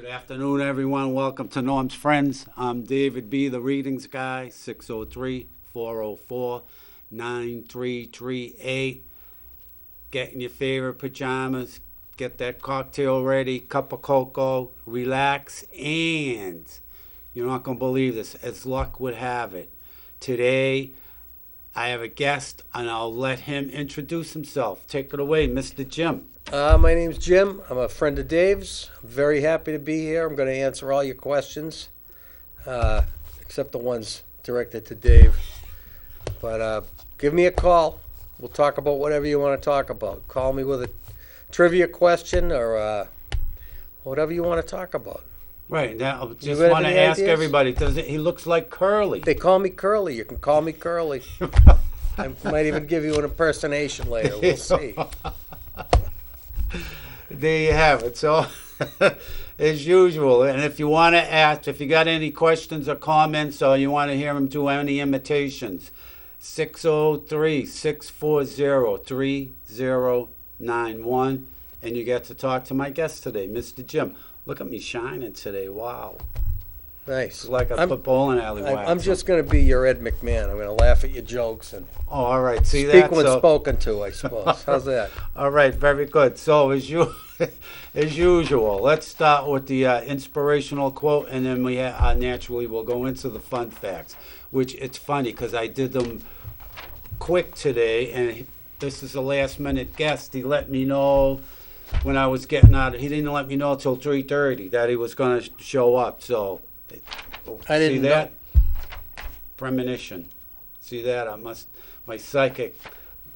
Good afternoon, everyone. Welcome to Norm's Friends. I'm David B., the readings guy, 603-404-9338. Get in your favorite pajamas, get that cocktail ready, cup of cocoa, relax, and you're not going to believe this, as luck would have it. Today, I have a guest, and I'll let him introduce himself. Take it away, Mr. Jim. My name's Jim. I'm a friend of Dave's. I'm very happy to be here. I'm going to answer all your questions, except the ones directed to Dave. But give me a call. We'll talk about whatever you want to talk about. Call me with a trivia question or whatever you want to talk about. Right, now, just have want to any ask ideas? everybody, he looks like Curly. They call me Curly. You can call me Curly. I might even give you an impersonation later. We'll see. There you have it. So, as usual, and if you want to ask, if you got any questions or comments, or you want to hear him do any imitations, 603-640-3091, and you get to talk to my guest today, Mr. Jim. Look at me shining today. Wow. Nice. It's like I put bowling alley wax I'm just going to be your Ed McMahon. I'm going to laugh at your jokes and Oh, all right. See speak that? when So- spoken to, I suppose. How's that? All right, very good. So as usual, let's start with the inspirational quote, and then we naturally will go into the fun facts. Which it's funny because I did them quick today, and this is a last minute guest. He let me know when I was getting out. He didn't let me know until 3:30 that he was going to show up. So I didn't see know. that premonition. See that? My psychic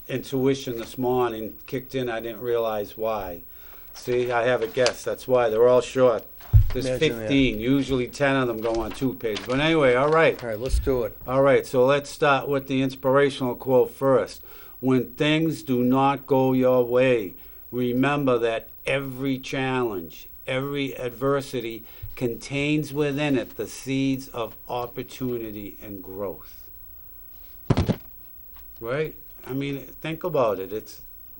intuition this morning kicked in. I didn't realize why. See, I have a guess. That's why. They're all short. There's Imagine 15. Usually 10 of them go on 2 pages. But anyway, all right. All right, let's do it. All right, so let's start with the inspirational quote first. When things do not go your way, remember that every challenge, every adversity contains within it the seeds of opportunity and growth. Right? I mean, think about it.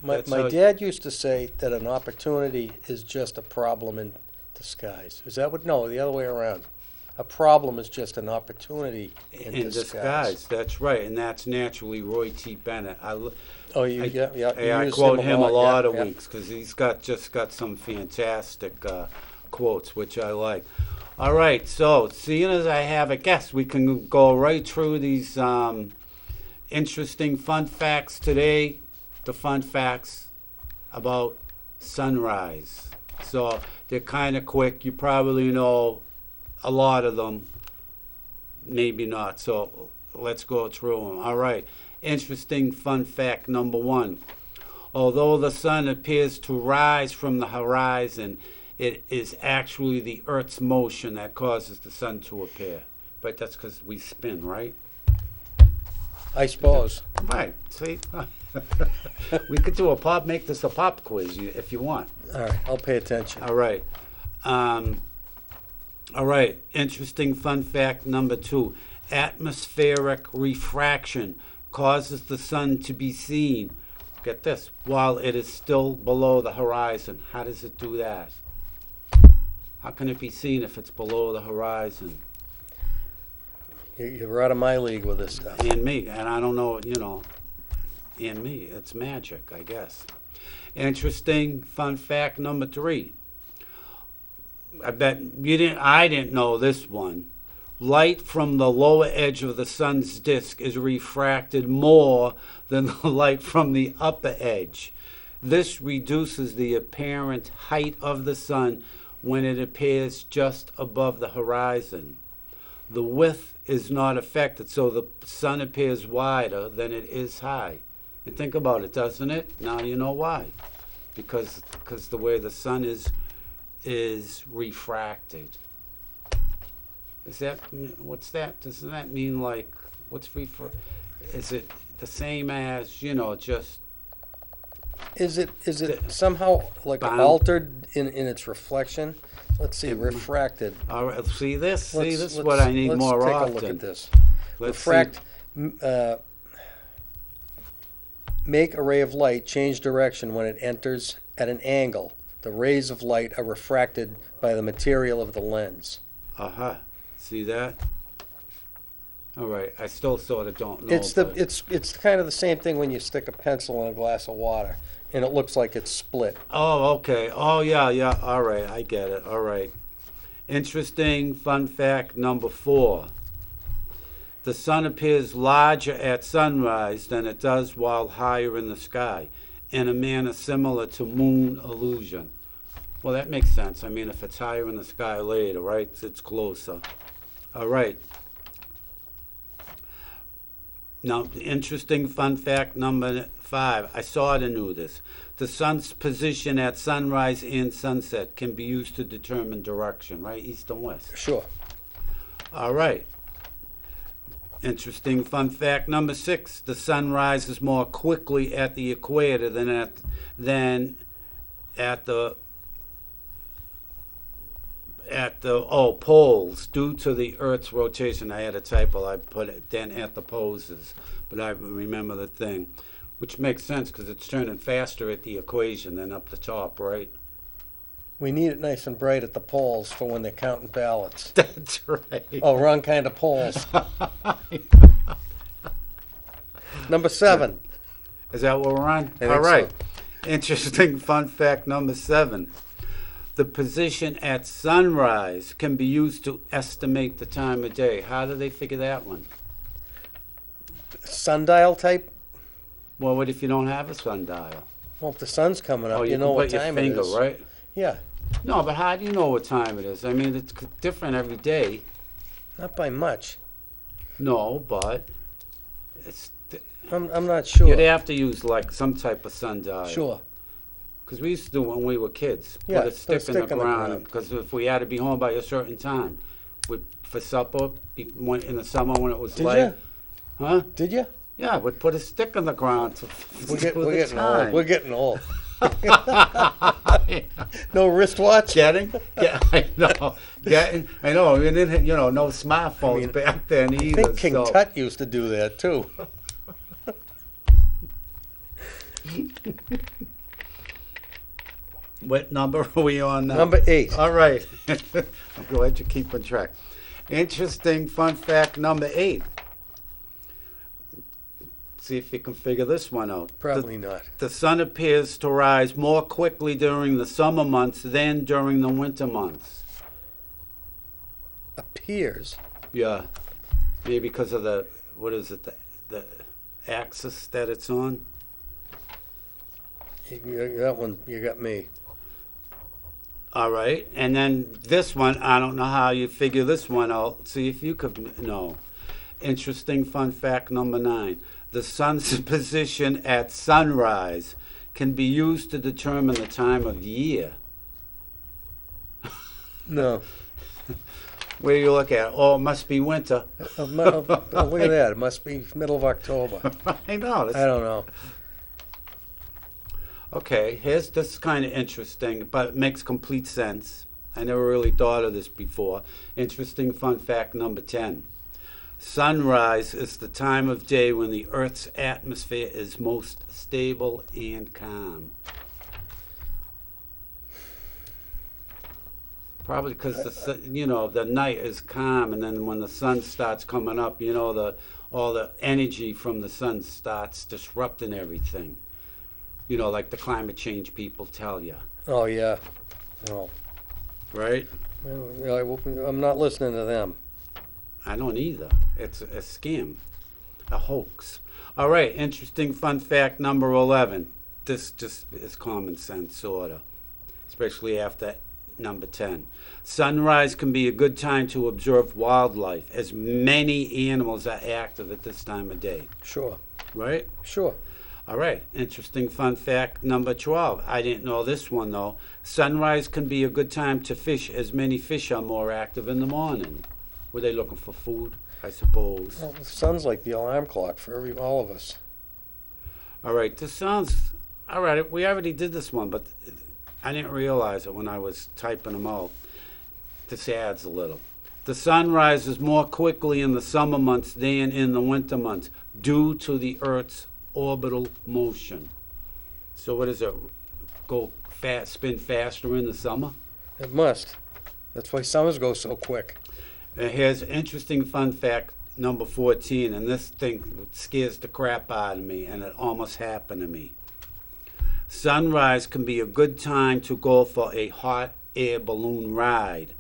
My That's how- dad used to say that an opportunity is just a problem in disguise. Is that what? No, the other way around. A problem is just an opportunity in disguise. That's right, and that's naturally Roy T. Bennett. Oh, I you use quote him a lot of yeah. weeks because he's got some fantastic quotes, which I like. All right, so seeing as I have a guest, we can go right through these interesting fun facts today. The fun facts about sunrise. So they're kind of quick. You probably know a lot of them, maybe not. So let's go through them. All right. Interesting fun fact number 1. Although the sun appears to rise from the horizon, it is actually the Earth's motion that causes the sun to appear. But that's because we spin, right? I suppose. Right. See? We could make this a pop quiz if you want. All right, I'll pay attention. All right. All right. Interesting fun fact number 2. Atmospheric refraction causes the sun to be seen, get this, while it is still below the horizon. How does it do that? How can it be seen if it's below the horizon? You're out of my league with this stuff. And me. And I don't know, and me. It's magic, I guess. Interesting fun fact number 3. I bet I didn't know this one. Light from the lower edge of the sun's disk is refracted more than the light from the upper edge. This reduces the apparent height of the sun when it appears just above the horizon. The width is not affected, so the sun appears wider than it is high. And think about it, doesn't it? Now you know why. Because the way the sun is refracted. What's that? Doesn't that mean like, is it the same as, just Is it somehow like Bound. altered in its reflection? Let's see, refracted. all right, see this? Let's- This is let's- what I need let's more take often. a look at this. Let's Refract. see. Make a ray of light change direction when it enters at an angle The rays of light are refracted by the material of the lens. Uh-huh. See that? All right. I still sort of don't know. It's kind of the same thing when you stick a pencil in a glass of water and it looks like it's split. Oh, okay. Oh, yeah, yeah. All right. I get it. All right. Interesting fun fact number 4. The sun appears larger at sunrise than it does while higher in the sky, in a manner similar to moon illusion. Well, that makes sense. I mean, if it's higher in the sky later, right, it's closer. All right. Now, interesting fun fact number 5. I sort of knew this. The sun's position at sunrise and sunset can be used to determine direction, right? East and west. Sure. All right. Interesting fun fact number 6. The sun rises more quickly at the equator than at the poles due to the Earth's rotation. I had a typo. I put it then at the poses, but I remember the thing, which makes sense because it's turning faster at the equation than up the top, right? We need it nice and bright at the polls for when they're counting ballots. That's right. Oh, wrong kind of polls. Number 7. Is that what we're on? I All think right. Interesting fun fact number 7. The position at sunrise can be used to estimate the time of day. How do they figure that one? Sundial type? Well, what if you don't have a sundial? Well, if the sun's coming up, Oh, you know can what put your time finger, it is. right? Yeah, No, but how do you know what time it is? I mean, it's different every day. not by much. No, but it's I'm not sure. you'd have to use like some type of sundial. Sure. Because we used to do it when we were kids. Yeah, Put a stick in the ground. Because if we had to be home by a certain time, for supper, in the summer when it was Did late. you? Huh? Did you? Yeah, we'd put a stick in the ground to We're do the getting time. old. We're getting old. No wristwatch? I know. We didn't, no smartphones I mean, back then I either. think King so. Tut used to do that too. What number are we on now? Number 8. All right. I'm glad you're keeping track. Interesting fun fact number 8. See if you can figure this one out. Probably not. The sun appears to rise more quickly during the summer months than during the winter months. Appears. Yeah. Maybe because of the the axis that it's on? That one, you got me. All right. And then this one, I don't know how you figure this one out. See if you could know. Interesting fun fact number 9. The sun's position at sunrise can be used to determine the time of year. No. Where do you look at? Oh, it must be winter. Look at that. It must be middle of October. I know. I don't know. Okay, this is kind of interesting, but it makes complete sense. I never really thought of this before. Interesting fun fact number 10. Sunrise is the time of day when the Earth's atmosphere is most stable and calm. Probably because the night is calm, and then when the sun starts coming up, all the energy from the sun starts disrupting everything. Like the climate change people tell you, Oh, yeah. Oh. right? I'm not listening to them. I don't either. It's a scam, a hoax. All right, interesting fun fact number 11. This just is common sense, sort of, especially after number 10. Sunrise can be a good time to observe wildlife, as many animals are active at this time of day, Sure. right? Sure. All right, interesting fun fact number 12. I didn't know this one, though. Sunrise can be a good time to fish, as many fish are more active in the morning. Were they looking for food, I suppose? Well, the sun's like the alarm clock for all of us. All right, this sounds... All right, we already did this one, but I didn't realize it when I was typing them out. This adds a little. The sun rises more quickly in the summer months than in the winter months due to the Earth's orbital motion. So what is it? spin faster in the summer? It must. That's why summers go so quick. And here's interesting fun fact number 14, and this thing scares the crap out of me, and it almost happened to me. Sunrise can be a good time to go for a hot air balloon ride,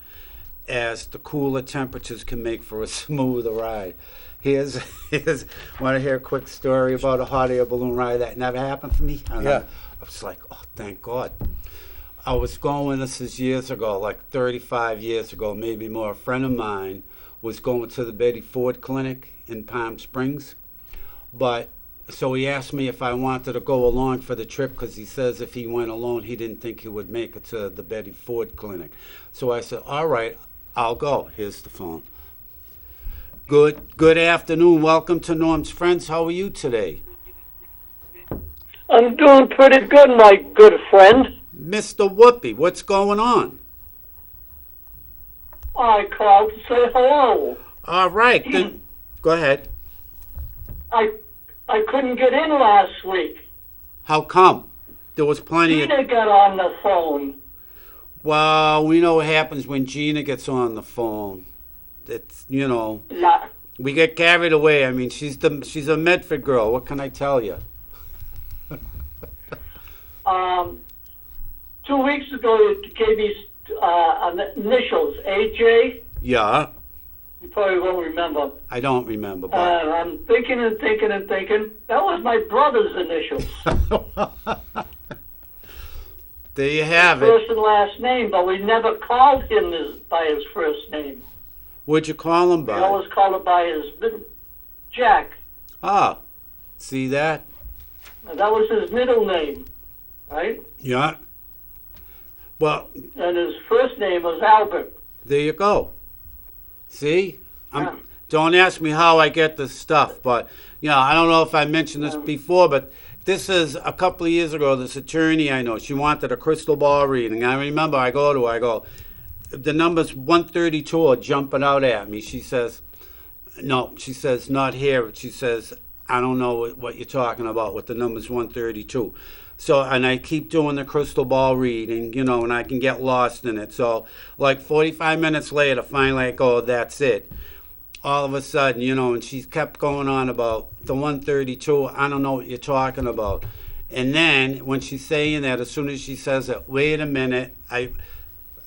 as the cooler temperatures can make for a smoother ride. Here's want to hear a quick story about a hot air balloon ride that never happened for me? Yeah. I was like, oh, thank God. I was going, this is years ago, like 35 years ago, maybe more. A friend of mine was going to the Betty Ford Clinic in Palm Springs. But, so he asked me if I wanted to go along for the trip, because he says if he went alone, he didn't think he would make it to the Betty Ford Clinic. So I said, all right, I'll go. Here's the phone. Good afternoon. Welcome to Norm's Friends. How are you today? I'm doing pretty good, my good friend. Mr. Whoopi, what's going on? I called to say hello. All right, then go ahead. I couldn't get in last week. How come? There was plenty of... Gina got on the phone. Well, we know what happens when Gina gets on the phone. It's, Yeah. we get carried away. I mean, she's a Medford girl. What can I tell you? 2 weeks ago, you gave me initials, AJ. Yeah, You probably won't remember. I don't remember, but... I'm thinking and thinking and thinking. That was my brother's initials. There you have it. First and last name, but we never called him by his first name. What'd you call him We by? always called him by his middle, Jack. Ah, see that? And that was his middle name, right? Yeah. Well, And his first name was Albert. there you go. See? Yeah. Don't ask me how I get this stuff, but, I don't know if I mentioned this before, but this is a couple of years ago, this attorney I know, she wanted a crystal ball reading. I remember I go, the numbers 132 are jumping out at me. She says, no, she says, not here. She says, I don't know what you're talking about with the numbers 132. So, and I keep doing the crystal ball reading, and I can get lost in it. So, like 45 minutes later, finally I go, that's it. All of a sudden, and she kept going on about the 132. I don't know what you're talking about. And then when she's saying that, as soon as she says it, wait a minute,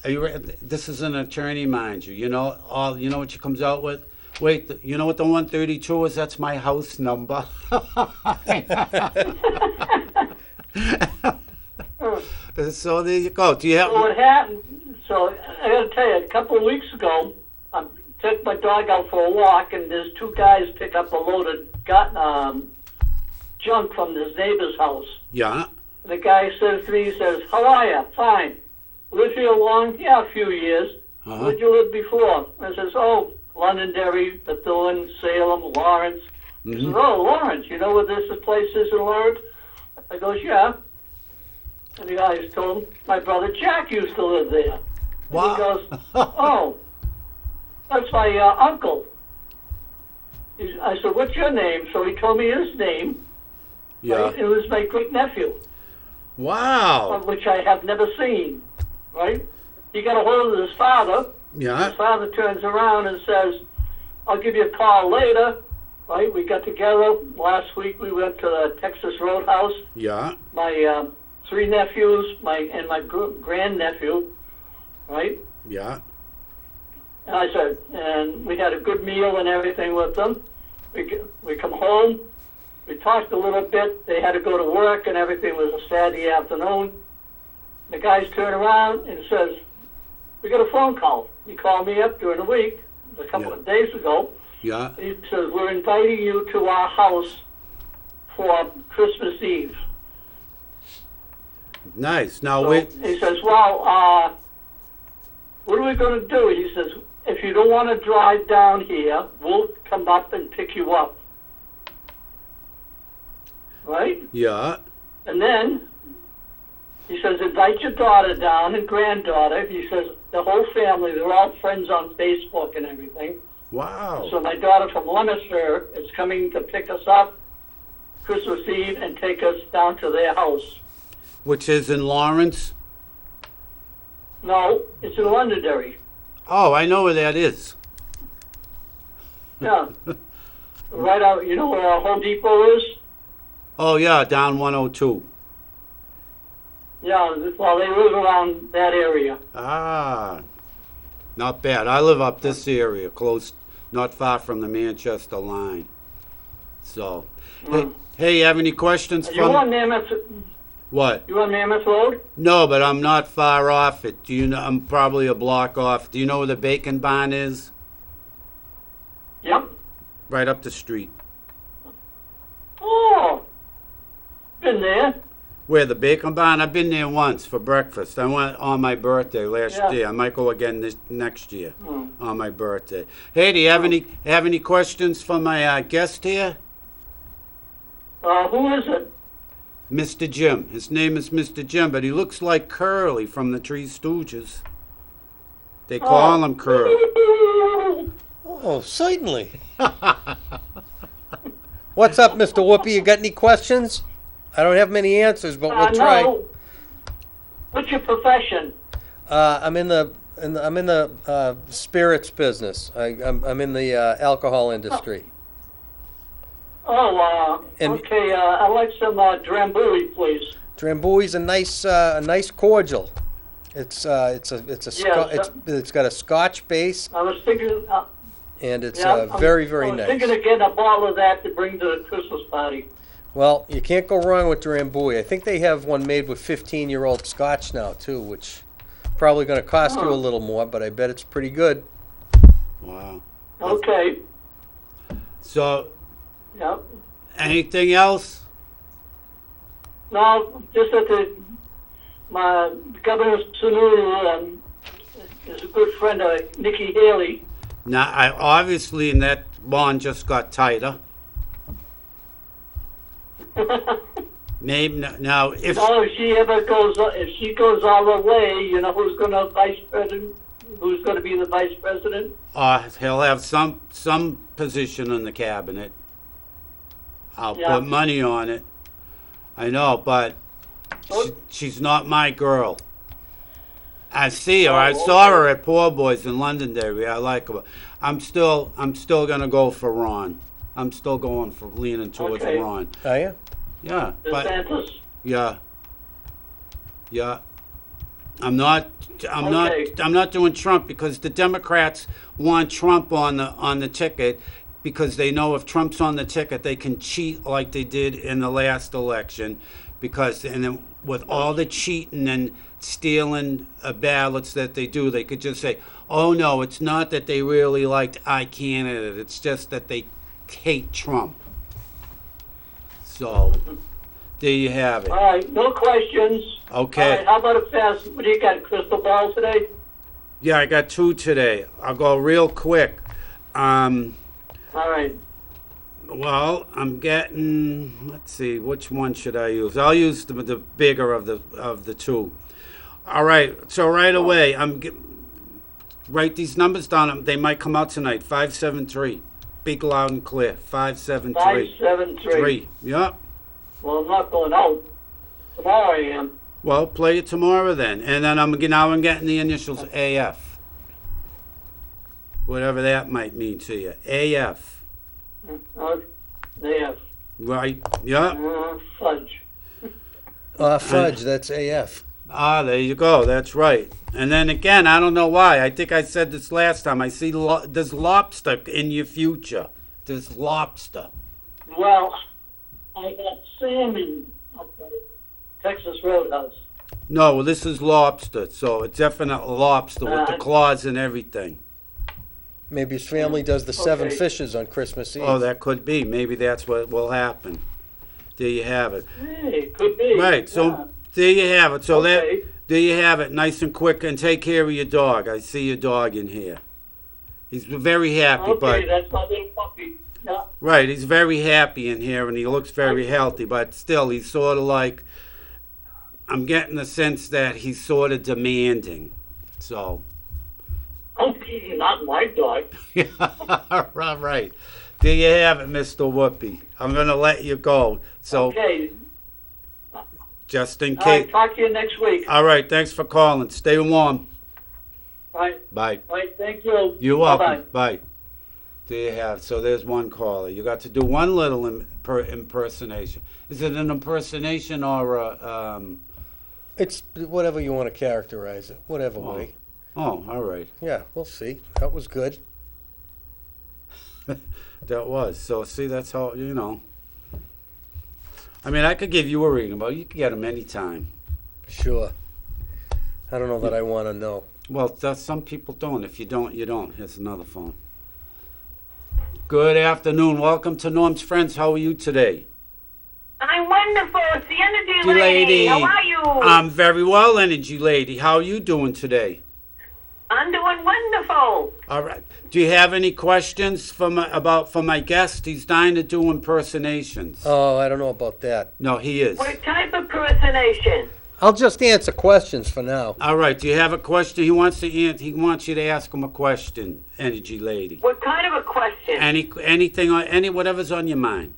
this is an attorney, mind you. You know what she comes out with? Wait, you know what the 132 is? That's my house number. So there you go. Do you have? So what happened? So I got to tell you, a couple of weeks ago, I took my dog out for a walk, and there's two guys pick up a load of junk from this neighbor's house. Yeah. The guy says to me, he says, "How are you?" "Fine." "Live here long?" "Yeah, a few years." Uh-huh. "Where'd you live before?" I says, "Oh, Londonderry, Bethune, Salem, Lawrence." He says, "Oh, Lawrence, you know where this place is in Lawrence?" I goes, "Yeah." And the guy told him, "My brother Jack used to live there." Wow. And he goes, "Oh, that's my uncle." I said, "What's your name?" So he told me his name. Yeah. Right? It was my great nephew, Wow. which I have never seen. Right? He got a hold of his father. Yeah. His father turns around and says, "I'll give you a call later." Right? We got together last week. We went to the Texas Roadhouse. Yeah. My three nephews, and my grandnephew, right? Yeah. And I said, and we had a good meal and everything with them. We come home. We talked a little bit. They had to go to work and everything. It was a Saturday afternoon. The guys turn around and says, "We got a phone call." He called me up during the week, a couple of days ago. Yeah. He says, "We're inviting you to our house for Christmas Eve." Nice. Now So wait. he says, "Well, what are we going to do?" He says, "If you don't want to drive down here, we'll come up and pick you up." Right? Yeah. And then he says, "Invite your daughter down and granddaughter." He says, "The whole family, they're all friends on Facebook and everything." Wow. So my daughter from Leominster is coming to pick us up Christmas Eve and take us down to their house. which is in Lawrence. No, it's in Londonderry. Oh, I know where that is. Yeah. Right out, you know where Home Depot is? Oh, yeah, down 102. Yeah, well, they live around that area. Ah, not bad. I live up this area, close, not far from the Manchester line. So, hey, you have any questions You on Mammoth? What? You on Mammoth Road? No, but I'm not far off it. Do you know? I'm probably a block off. Do you know where the Bacon Barn is? Yep. Right up the street. Oh, been there. Where, the Bacon Barn? I've been there once for breakfast. I went on my birthday last year. I might go again next year on my birthday. Hey, do you have any questions for my guest here? Who is it? Mr. Jim. His name is Mr. Jim, but he looks like Curly from the Three Stooges. They call him Curly. Oh, certainly. What's up, Mr. Whoopi? You got any questions? I don't have many answers, but we'll try. No. What's your profession? I'm in the spirits business. I'm in the alcohol industry. Oh, okay. I'd like some Drambuie, please. Drambuie's a nice cordial. It's got a Scotch base, I was thinking. and it's Yeah, very I was nice. thinking of getting a bottle of that to bring to the Christmas party. Well, you can't go wrong with Drambuie. I think they have one made with 15-year-old Scotch now too, which probably going to cost you a little more, but I bet it's pretty good. Wow. Okay. So, Yep. anything else? No, just that my Governor Sununu is a good friend of Nikki Haley. Now, obviously, and that bond just got tighter. Maybe now, if Oh, if she goes all the way, you know who's going to be the vice president? he'll have some position in the cabinet. I'll Yeah. put money on it. I know, but she's not my girl. I see her. I saw her at Poor Boys in Londonderry. I like her. I'm still gonna go for Ron. I'm still going for leaning towards Okay. Ron. Oh yeah. Yeah, but DeSantis. yeah. I'm not doing Trump because the Democrats want Trump on the ticket because they know if Trump's on the ticket they can cheat like they did in the last election and then with all the cheating and stealing ballots that they do, they could just say, oh no, it's not that they really liked our candidate, it's just that they hate Trump. So there you have it. All right, no questions. Okay. All right, how about a fast? What do you got? Crystal ball today? Yeah, I got 2 today. I'll go real quick. All right. Well, I'm getting. Let's see, which one should I use? I'll use the bigger of the 2. All right. So right away, write these numbers down. They might come out tonight. 573. Big, loud, and clear. 573. 573. Yep. Well, I'm not going out. Tomorrow I am. Well, play it tomorrow then, and then I'm getting the initials AF. Whatever that might mean to you. AF. AF. Right. Yep. Fudge. Fudge, that's AF. Ah, there you go. That's right. And then again, I don't know why. I think I said this last time. I see there's lobster in your future. There's lobster. Well, I got salmon at the Texas Roadhouse. No, well, this is lobster. So it's definitely lobster with the claws and everything. Maybe his family does the 7 Okay. fishes on Christmas Eve. Oh, that could be. Maybe that's what will happen. There you have it. Hey, could be. Right. So Yeah. there you have it. So Okay. there you have it. Nice and quick. And take care of your dog. I see your dog in here. He's very happy, Okay, but that's my little puppy. Yeah. right, he's very happy in here, and he looks very healthy. But still, he's sort of like, I'm getting the sense that he's sort of demanding. So, Okay, not my dog. right. There you have it, Mr. Whoopi. I'm gonna let you go. So, Okay. just in All right, case. talk to you next week. All right, thanks for calling. Stay warm. All right, Bye. all right, thank you. You're Bye-bye. welcome. Bye. There you have. So there's one caller. You got to do one little impersonation. Is it an impersonation or a? It's whatever you want to characterize it, whatever way. Oh, all right. Yeah, we'll see. That was good. That was. So see, that's how you know. I mean, I could give you a reading, but you can get them anytime. Sure. I don't know that I want to know. Well, some people don't. If you don't, you don't. Here's another phone. Good afternoon. Welcome to Norm's Friends. How are you today? I'm wonderful. It's the energy lady. How are you? I'm very well, energy lady. How are you doing today? I'm doing wonderful. All right. Do you have any questions for my guest? He's dying to do impersonations. Oh, I don't know about that. No, he is. What type of impersonation? I'll just answer questions for now. All right. Do you have a question? He wants you to ask him a question, energy lady. What kind of a question? Anything on whatever's on your mind.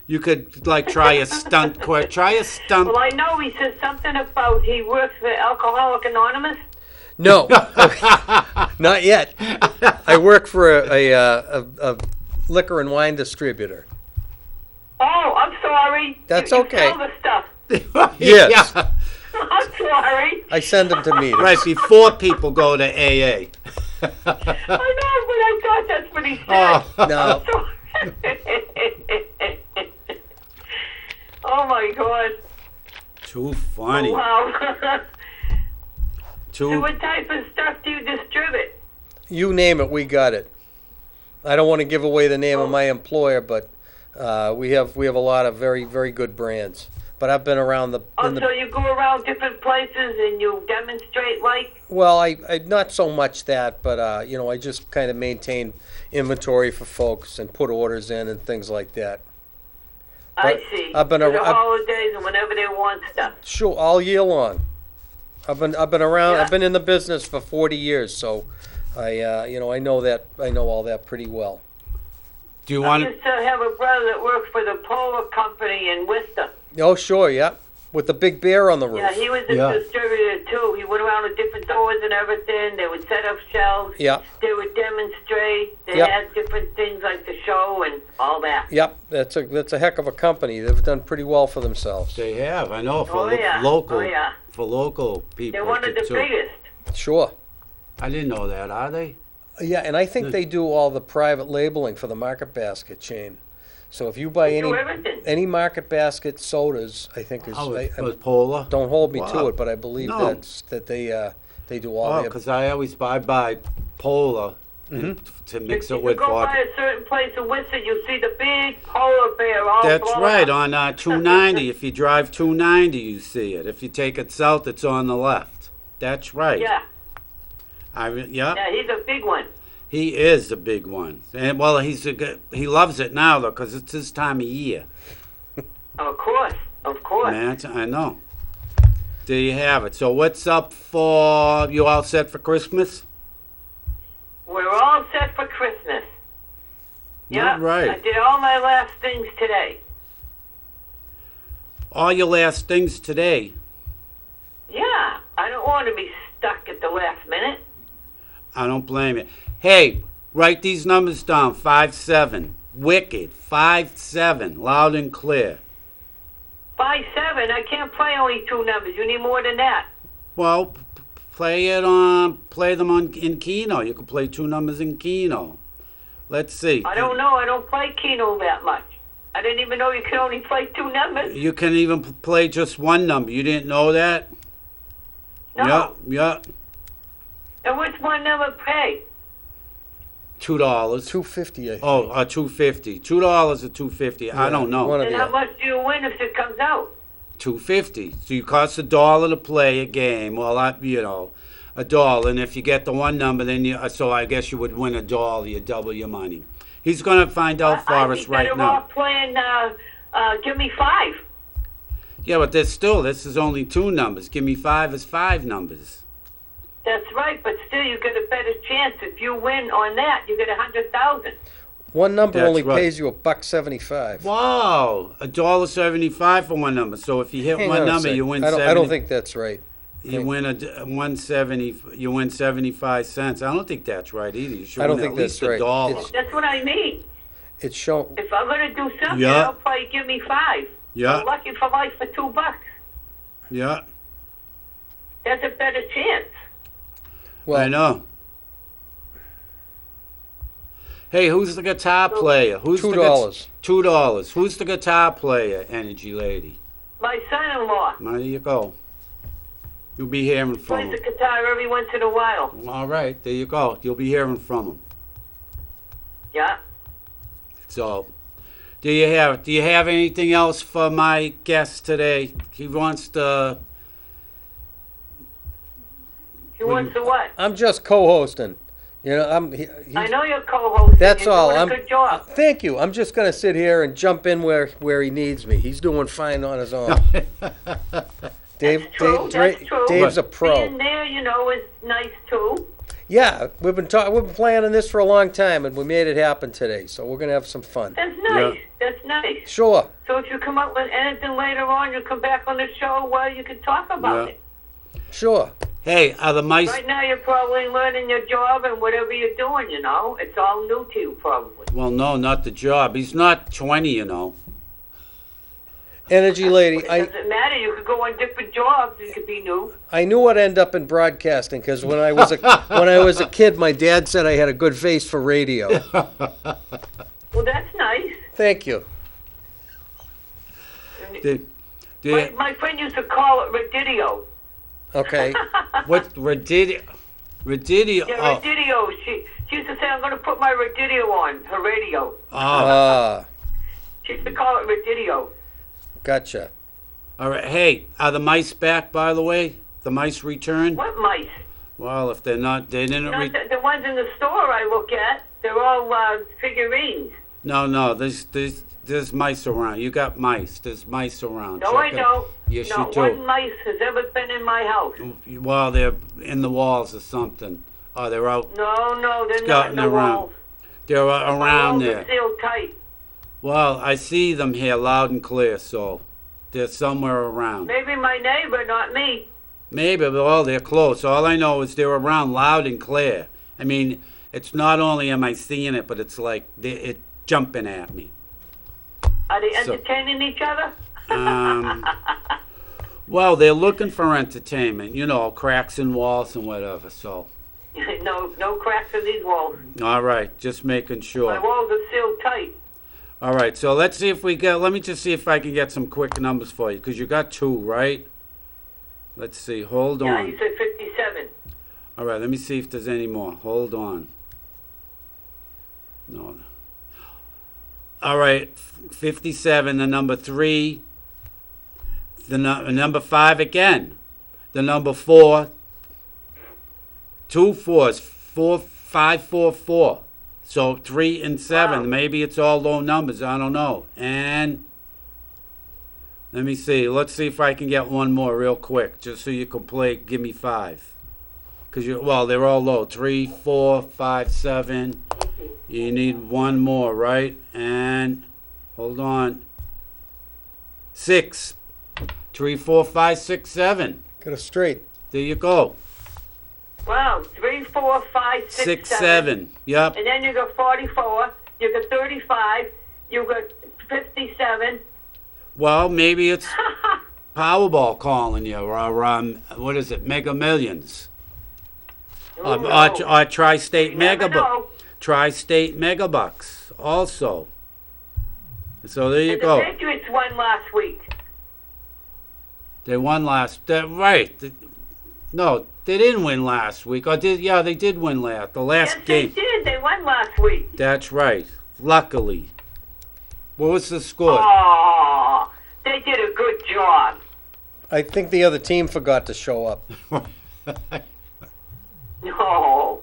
You could like try a stunt. Try a stunt. Well, I know he said something about he works for Alcoholic Anonymous. No, not yet. I work for a liquor and wine distributor. Oh, I'm sorry. That's you okay. Sell the stuff. Yes. Yeah. I'm sorry. I send them to meetings. Right before people go to AA. I know, but I thought that's what he said. Oh. No. Oh my God. Too funny. Wow. So Too. what type of stuff do you distribute? You name it, we got it. I don't want to give away the name of my employer, but we have a lot of very, very good brands. But I've been around the. So you go around different places and you demonstrate, like? Well, I not so much that, but I just kind of maintain inventory for folks and put orders in and things like that. I see. I've been for the around. holidays and whenever they want stuff. Sure, all year long. I've been around. Yeah. I've been in the business for 40 years, so I know all that pretty well. Do you I want? used to have a brother that worked for the Polar Company in Worcester. Oh, sure, yeah, with the big bear on the roof. Yeah, he was a distributor too. He went around to different stores and everything. They would set up shelves. Yeah. They would demonstrate. They Yep. had different things like the show and all that. Yep, that's a heck of a company. They've done pretty well for themselves. They have. I know for Oh, yeah. local Oh, yeah. for local people. They're one of the too. biggest. Sure. I didn't know that. Are they? Yeah, and I think they do all the private labeling for the Market Basket chain. So if you buy They do everything. any Market Basket sodas, I think is Oh, it I- was Polar. don't hold me Wow. to it, but I believe No. that they do all Oh, their. because I always buy Polar to mix If it you with go by vodka. a certain place in Worcester, you see the big polar bear all That's blown right, up. on 290. If you drive 290, you see it. If you take it south, it's on the left. That's right. Yeah, Yeah. yeah, he's a big one. He is a big one. And well, he loves it now though, because it's his time of year. Of course, of course. Man, I know. There you have it. So what's up for you? All set for Christmas? We're all set for Christmas. Yeah, right. I did all my last things today. All your last things today. Yeah, I don't want to be stuck at the last minute. I don't blame you. Hey, write these numbers down. 5-7. Wicked. 5-7. Loud and clear. 5-7. I can't play only two numbers. You need more than that. Well, play them in Keno. You can play two numbers in Keno. Let's see. I don't know. I don't play Keno that much. I didn't even know you could only play two numbers. You can even play just one number. You didn't know that? No. Yeah. And what's one number pay? $2. $2.50, I think. Oh, $2.50. $2 or $2.50. I don't know. One of And the how much do you win if it comes out? $2.50. So you cost $1 to play a game. Well, $1, and if you get the one number, then so I guess you would win $1. You double your money. He's going to find out for us right I now. think playing Give Me Five. Yeah, but this is only two numbers. Give me 5 is 5 numbers. That's right, but still you get a better chance. If you win on that, you get 100,000. One number That's only right. pays you $1.75. Wow, $1.75 for one number. So if you hit Hang one on a number, sec. you win. I don't think that's right. you win a 170. You win 75 cents. I don't think that's right either. You should I don't win think at least that's right. $1. It's- That's what I mean. It's shown. If I'm gonna do something, Yeah. they'll probably give me 5. Yeah. I'm lucky for life for $2. Yeah, That's a better chance. Well, I know. Hey, who's the guitar player? Who's $2. $2. Who's the guitar player, Energy Lady? My son-in-law There you go. You'll be hearing from plays the him. guitar every once in a while. All right, there you go. You'll be hearing from him. Yeah. So, do you have anything else for my guest today? He wants to. He wants to what? I'm just co-hosting. You know, I know you're co-hosting. That's you're all. Doing I'm. a good job. Thank you. I'm just gonna sit here and jump in where he needs me. He's doing fine on his own. Dave, That's true. That's true. Dave's a pro. Being there, is nice too. Yeah, we've been planning this for a long time, and we made it happen today. So we're gonna have some fun. That's nice. That's nice. Sure. So if you come up with anything later on, you come back on the show where you can talk about Yeah. it. Sure. Hey, are the mice? Right now, you're probably learning your job and whatever you're doing. It's all new to you, probably. Well, no, not the job. He's not 20, Energy lady, It doesn't matter. You could go on different jobs. It could be new. I knew I'd end up in broadcasting because when I was a kid, my dad said I had a good face for radio. Well, that's nice. Thank you. Did My friend used to call it Radidio. Okay. what Radidio? Radidio? Yeah, Oh, Radidio. She used to say, I'm going to put my Radidio on her radio. oh, She used to call it Radidio. Gotcha. all right. Hey, are the mice back? By the way, the mice returned. What mice? Well, if they're not, they didn't. Not the ones in the store I look at. They're all figurines. No. There's mice around. You got mice. There's mice around. No, I Check it. don't. Yes, Not you do. one mice has ever been in my house. Well, they're in the walls or something. Oh, they're out. No, they're not in Scouting the around. walls. They're The around walls there. are sealed tight. Well, I see them here loud and clear, so they're somewhere around. Maybe my neighbor, not me. Maybe, but well, they're close. All I know is they're around loud and clear. I mean, it's not only am I seeing it, but it's like it's jumping at me. Are they So- entertaining each other? Well, they're looking for entertainment, cracks in walls and whatever. So, No cracks in these walls. all right, just making My sure. walls are sealed tight. All right, so let's see if let me just see if I can get some quick numbers for you, because you got 2, right? Let's see, hold Yeah, on. you said 57. All right, let me see if there's any more. Hold on. No. All right, 57, the number 3, the number 5 again, the number 4, 2 4s, 4 5 4 4. So 3 and 7. Wow. Maybe it's all low numbers. I don't know. And let me see. Let's see if I can get one more real quick, just so you can play. Give me 5. Well, they're all low. 3, 4, 5, 7. You need one more, right? And hold on. 6. 3, 4, 5, 6, 7. Get it straight. There you go. Wow, 3, 4, 5, 6, 6, 7. 7. Yep. And then you got 44, you got 35, you got 57. Well, maybe it's Powerball calling you, or what is it, Mega Millions, or Tri-State You never Megabucks. know. Tri-State Megabucks also. So there you And the go. Patriots won last week. They won right. No, they didn't win last week. Or did? Yeah, they did win the last Yes, game. they did. They won last week. That's right. Luckily. What was the score? Oh, they did a good job. I think the other team forgot to show up. No,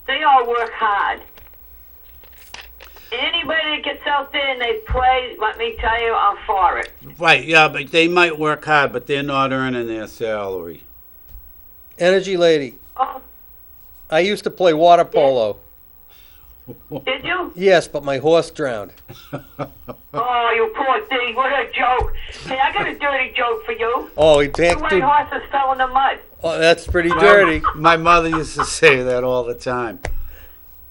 they all work hard. Anybody that gets out there and they play, let me tell you, I'm for it. Right, yeah, but they might work hard, but they're not earning their salary. Energy lady, Oh, I used to play water polo. Did you? Yes, but my horse drowned. Oh, you poor thing. What a joke. Hey, I got a dirty joke for you. Oh, he The can't white do. horses fell in the mud. Oh, that's pretty dirty. My mother used to say that all the time.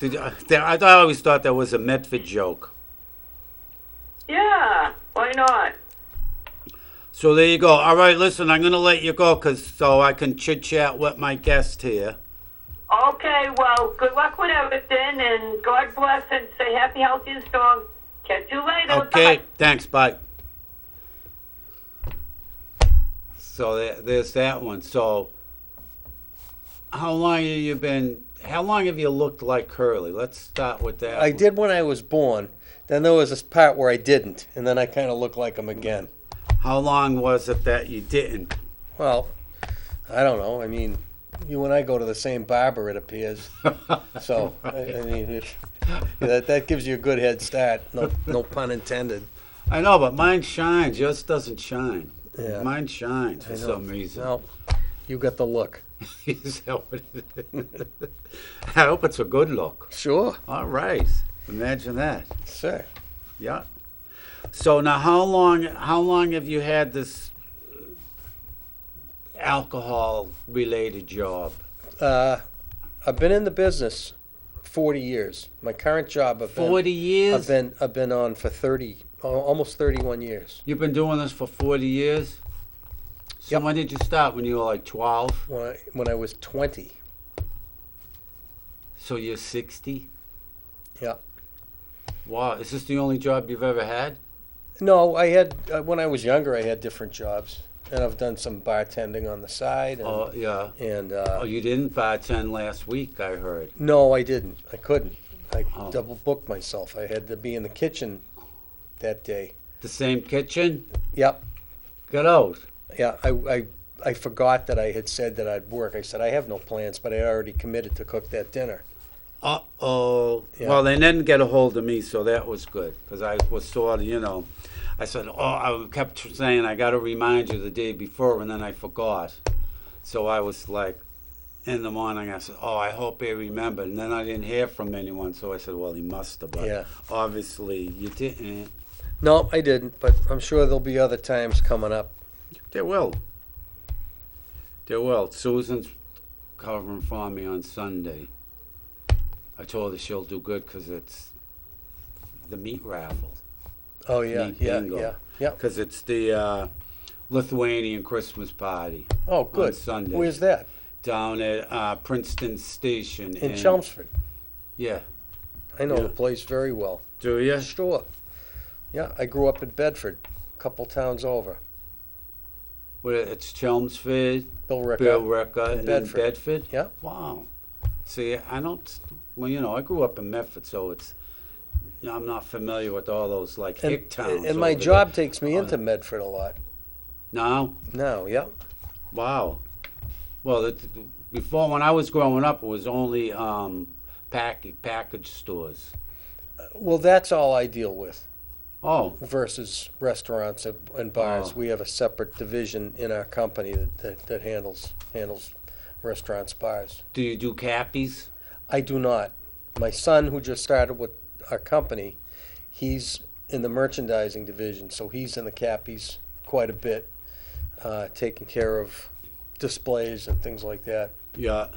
I always thought that was a Medford joke. Yeah, why not? So there you go. All right, listen, I'm going to let you go so I can chit-chat with my guest here. Okay, well, good luck with everything, and God bless, and stay happy, healthy, and strong. Catch you later. Okay, Bye. thanks, bye. So there's that one. So how long have you looked like Curly? Let's start with that. I did when I was born. Then there was this part where I didn't, and then I kind of looked like him again. How long was it that you didn't? Well, I don't know. I mean, you and I go to the same barber, it appears. So, I mean, that gives you a good head start. No pun intended. I know, but mine shines. Yours doesn't shine. Yeah. Mine shines for I know. some reason. Well, you got the look. Is that what it is? I hope it's a good look. Sure. All right. Imagine that. Sir. Yeah. So now, how long have you had this alcohol-related job? I've been in the business 40 years. My current job, 40 years? I've been on for 30, almost 31 years. You've been doing this for 40 years? So Yep. when did you start? When you were like 12? When I was 20. So you're 60? Yeah. Wow. Is this the only job you've ever had? No, I had when I was younger. I had different jobs, and I've done some bartending on the side. And, Oh, yeah. and Oh, you didn't bartend last week, I heard. no, I didn't. I couldn't. I Oh. double booked myself. I had to be in the kitchen that day. The same kitchen? Yep. Get out. Yeah. I forgot that I had said that I'd work. I said I have no plans, but I already committed to cook that dinner. Uh-oh. Yeah. Well, they didn't get a hold of me, so that was good. Because I was sort of, I said, I kept saying, I got to remind you the day before, and then I forgot. So I was like, in the morning, I said, I hope he remembered. And then I didn't hear from anyone, so I said, well, he must have. But Yeah. obviously, you didn't. No, I didn't, but I'm sure there'll be other times coming up. There will. There will. Susan's covering for me on Sunday. I told her she'll do good because it's the meat raffle. Oh yeah, Meat yeah, bingo. yeah. Because it's the Lithuanian Christmas party Oh, good. on Sunday. Where's that? Down at Princeton Station. In Chelmsford. Yeah. I know Yeah. the place very well. Do you? Sure. Yeah, I grew up in Bedford, a couple towns over. Well, it's Chelmsford, Bill Ricker. Bill Ricker, and then Bedford. Bedford? Yeah. Wow. See, I don't, well, I grew up in Medford, so I'm not familiar with all those, like, hick towns. And my over job there. takes me into Medford a lot. No? No, yeah. Wow. Well, before, when I was growing up, it was only package stores. Well, that's all I deal with Oh, versus restaurants and bars. Oh. We have a separate division in our company that handles restaurants, bars. do you do cappies? I do not. My son, who just started with our company, he's in the merchandising division, so he's in the cappies quite a bit, taking care of displays and things like that. Yeah.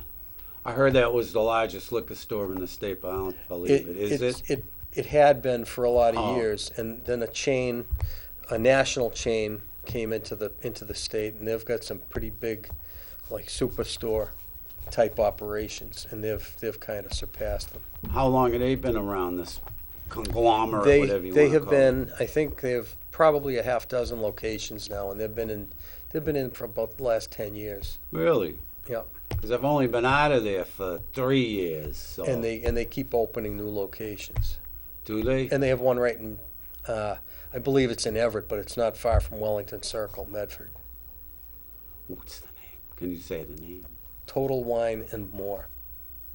I heard that was the largest liquor store in the state, but I don't believe it. Is it? It had been for a lot of Oh. years, and then a national chain came into the state, and they've got some pretty big, like superstore type operations, and they've kind of surpassed them. How long have they been around, this conglomerate, They whatever you they want to have call been, I think they have probably a half dozen locations now, and they've been in for about the last 10 years. it? Really? Yeah, Because I've only been out of there for 3 years. So. and they keep opening new locations, Do they? and they have one right in, I believe it's in Everett, but it's not far from Wellington Circle, Medford. What's the name? Can you say the name? Total Wine and More.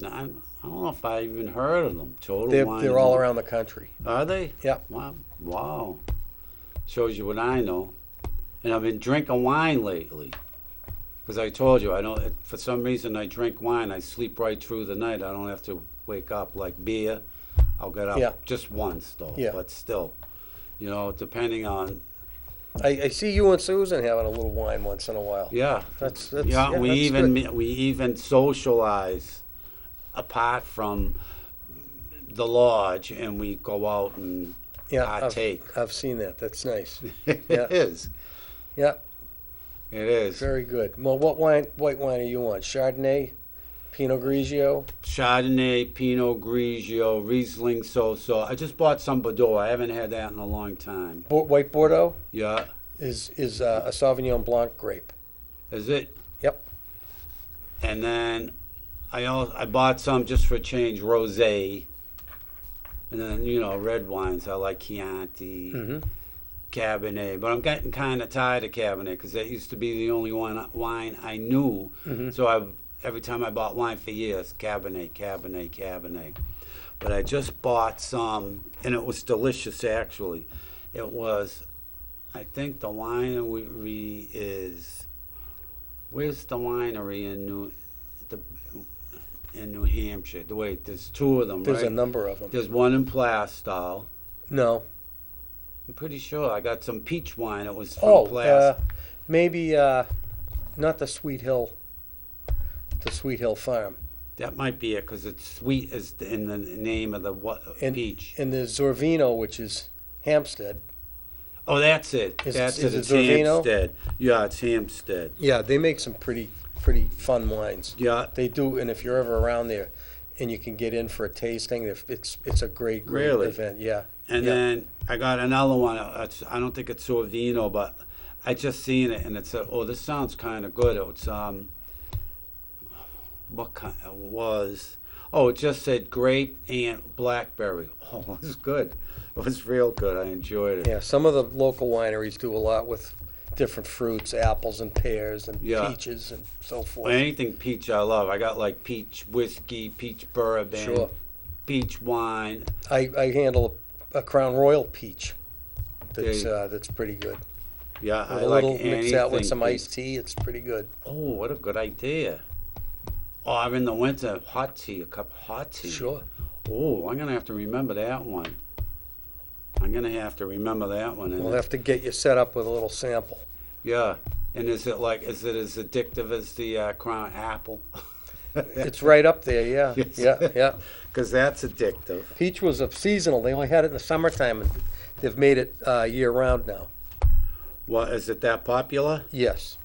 No, I don't know if I even heard of them. Total Wine. They're all around the country. Are they? Yeah. Wow. Shows you what I know. And I've been drinking wine lately. Because I told you, I don't. For some reason, I drink wine. I sleep right through the night. I don't have to wake up like beer. I'll get up Yeah. just once though. Yeah. But still, depending on I see you and Susan having a little wine once in a while. yeah. That's we that's even good. we even socialize apart from the lodge, and we go out and partake. I've seen that. That's nice. It Yeah. is. Yeah, It is. very good. Well, what white wine are you on? Chardonnay, Pinot Grigio? Chardonnay, Pinot Grigio, Riesling, so. I just bought some Bordeaux. I haven't had that in a long time. White Bordeaux Yeah. is a Sauvignon Blanc grape. Is it? Yep. And then I bought some just for a change, rosé. And then, red wines. I like Chianti, Mm-hmm. Cabernet. But I'm getting kind of tired of Cabernet because that used to be the only wine I knew. Mm-hmm. So every time I bought wine for years, Cabernet. But I just bought some, and it was delicious, actually. It was, I think the winery is, where's the winery in New Hampshire? Wait, there's two of them, There's right? a number of them. There's one in Plaistow. No. I'm pretty sure I got some peach wine. It was from Plaistow. Maybe not the Sweet Hill Farm. That might be it because it's sweet is in the name of the peach. And the Zorvino, which is Hampstead. Oh, that's it. Is That's it it. It's Zorvino? Hampstead. Yeah, it's Hampstead. Yeah, they make some pretty fun wines. Yeah. They do, and if you're ever around there, and you can get in for a tasting, it's a great Really? event. Yeah. And Yeah. then I got another one. I don't think it's Sorvino, but I just seen it and it said, "Oh, this sounds kind of good." It's what kind it was? Oh, it just said grape and blackberry. Oh, it was good. It was real good. I enjoyed it. Yeah, some of the local wineries do a lot with different fruits, apples and pears and Yeah. peaches and so Well, forth. anything peach I love. I got like peach whiskey, peach bourbon, Sure. peach wine. I handle a Crown Royal peach. That's Yeah. that's pretty good. Yeah, With I a like little mix that with anything some peach. iced tea. It's pretty good. Oh, what a good idea. Oh, in the winter, hot tea, a cup of hot tea. Sure. Oh, I'm going to have to remember that one. And We'll have to get you set up with a little sample. Yeah. And is it as addictive as the Crown Apple? It's right up there. Yeah. Yes. Yeah. Because that's addictive. Peach was a seasonal. They only had it in the summertime, and they've made it year round now. Well, is it that popular? Yes.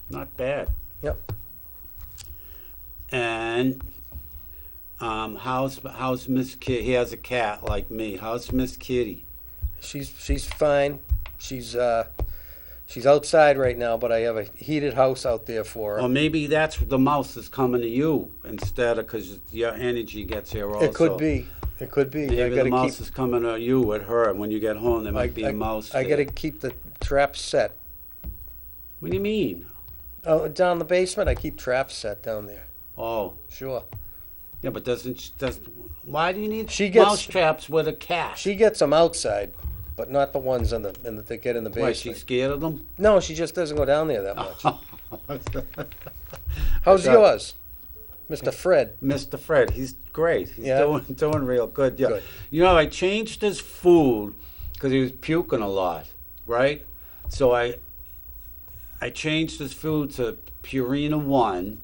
Not bad. Yep. And how's Miss Kitty? He has a cat like me. How's Miss Kitty? She's fine. She's outside right now, but I have a heated house out there for her. Or maybe that's the mouse is coming to you instead of because your energy gets here also. It could be. It could be. Maybe I the gotta mouse is coming to you with her, and when you get home, there might be a mouse. I there. got to keep the traps set. What do you mean? Oh, down in the basement, I keep traps set down there. Oh, Sure. yeah, but why do you need She gets- mouse traps with a cat? She gets them outside, but not the ones that get in the Why, basement. she's scared of them? No, she just doesn't go down there that much. How's I thought- yours, Mr. Fred? Mr. Fred, he's great. He's Yeah? doing real good. Yeah. Good. I changed his food because he was puking a lot, right? So I changed his food to Purina 1,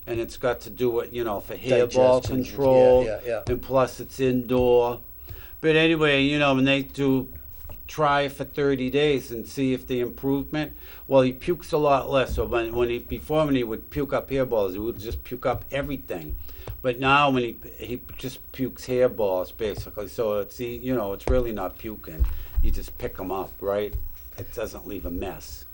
and it's got to do with, for hairball Digestion. control. Yeah. And plus it's indoor. But anyway, when they do try it for 30 days and see if the improvement, well, he pukes a lot less. So when he would puke up hairballs, he would just puke up everything. But now when he just pukes hairballs, basically. So it's really not puking. You just pick them up, right? It doesn't leave a mess.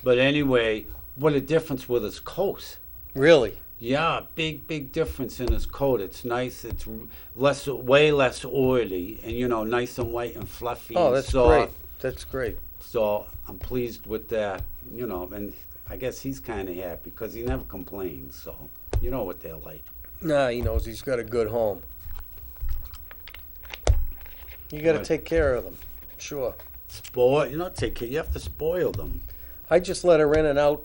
But anyway, what a difference with his coat. Really? Yeah, big difference in his coat. It's nice. It's way less oily, and nice and white and fluffy. Oh, and that's soft. great. That's great. So I'm pleased with that. And I guess he's kind of happy because he never complains. So you know what they're like. Nah, he knows he's got a good home. You got to Right. take care of them. Sure. Take care. You have to spoil them. I just let her in and out.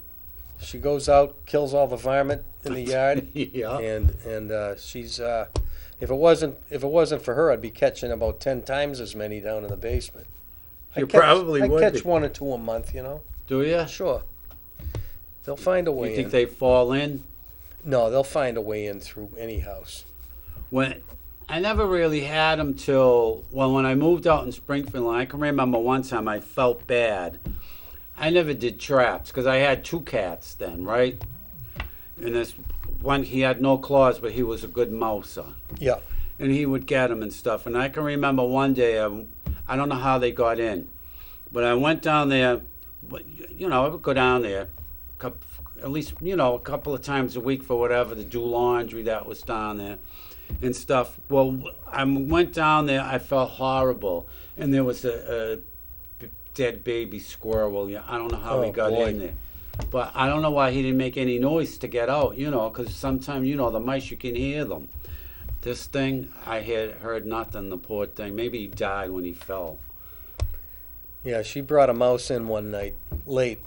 She goes out, kills all the varmint in the yard, Yeah. and she's If it wasn't for her, I'd be catching about 10 times as many down in the basement. You probably would I catch be. 1 or 2 a month, you know. Do you? Sure. They'll find a way You think in. they fall in? No, they'll find a way in through any house. When I never really had them till, well, when I moved out in Springfield, I can remember one time I felt bad. I never did traps because I had 2 cats then, right? And this one, he had no claws, but he was a good mouser. Yeah. And he would get them and stuff. And I can remember one day, I don't know how they got in, but I went down there, I would go down there at least, a couple of times a week for whatever, to do laundry that was down there and stuff. Well, I went down there, I felt horrible. And there was a dead baby squirrel. I don't know how he got in there. But I don't know why he didn't make any noise to get out, because sometimes, the mice, you can hear them. This thing, I heard nothing, the poor thing. Maybe he died when he fell. Yeah, she brought a mouse in one night, late.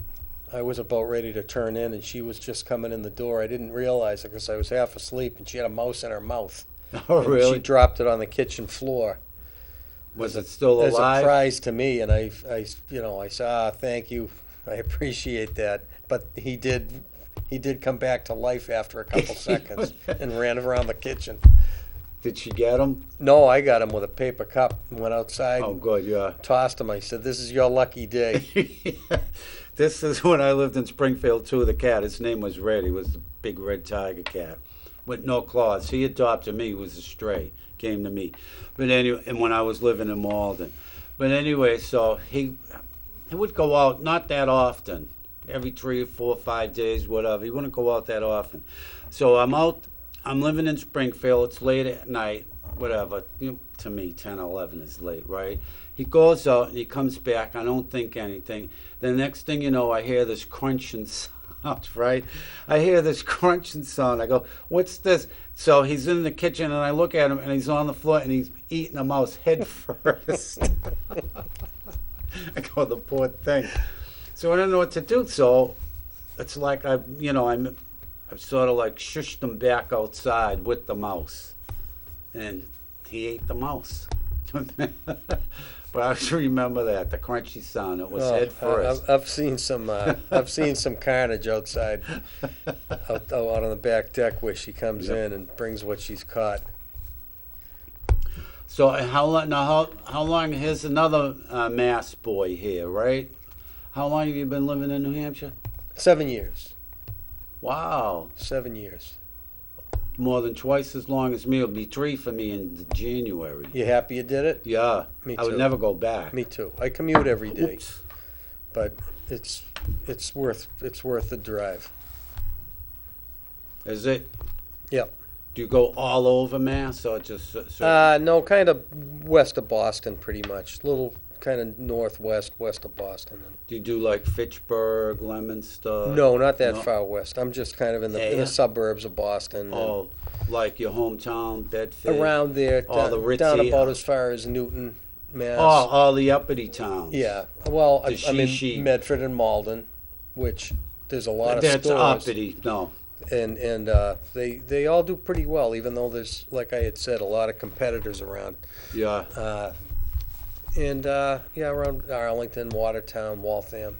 I was about ready to turn in, and she was just coming in the door. I didn't realize it because I was half asleep, and she had a mouse in her mouth. Oh, And really? she dropped it on the kitchen floor. Was it still As a alive? prize to me, and I said, thank you, I appreciate that. But he did come back to life after a couple seconds and ran around the kitchen. Did she get him? No, I got him with a paper cup and went outside, Oh, good, yeah. tossed him. I said, this is your lucky day. This is when I lived in Springfield, too, the cat. His name was Red. He was the big red tiger cat with no claws. He adopted me. He was a stray. Came to me. But anyway, and when I was living in Malden. But anyway, so he would go out, not that often, every 3 or 4 or 5 days, whatever. He wouldn't go out that often. So I'm living in Springfield. It's late at night, whatever. To me, 10, 11 is late, right? He goes out and he comes back. I don't think anything. The next thing you know, I hear this crunching sound, right? I hear this crunching sound. I go, what's this? So he's in the kitchen and I look at him and he's on the floor and he's eating a mouse head first. I go, the poor thing. So I don't know what to do. So it's like I've sort of like shushed him back outside with the mouse. And he ate the mouse. But I just remember that, the crunchy sound. It was head first. I've seen some carnage outside, out on the back deck where she comes in and brings what she's caught. So how long? Here's another Mass boy here, right? How long have you been living in New Hampshire? 7 years. Wow, 7 years. more than twice as long as me. It'll be 3 for me in January. You happy you did it? Yeah, Me I would too. never go back. Me too. I commute every day, Oops. but it's worth the drive. Is it? Yep. Do you go all over Mass or just? No, kind of west of Boston, pretty much. Little kind of northwest, west of Boston. Do you do like Fitchburg, Leominster? No, not that no? far west. I'm just kind of in Yeah. the suburbs of Boston. and Oh, like your hometown, Bedford. around there, all the ritzy, down about as far as Newton, Mass. Oh, all the uppity towns. Yeah. Well, The I'm in she-she. Medford and Malden, which there's a lot of That's stores. uppity. No. And they all do pretty well, even though there's, like I had said, a lot of competitors around. Yeah. Around Arlington, Watertown, Waltham.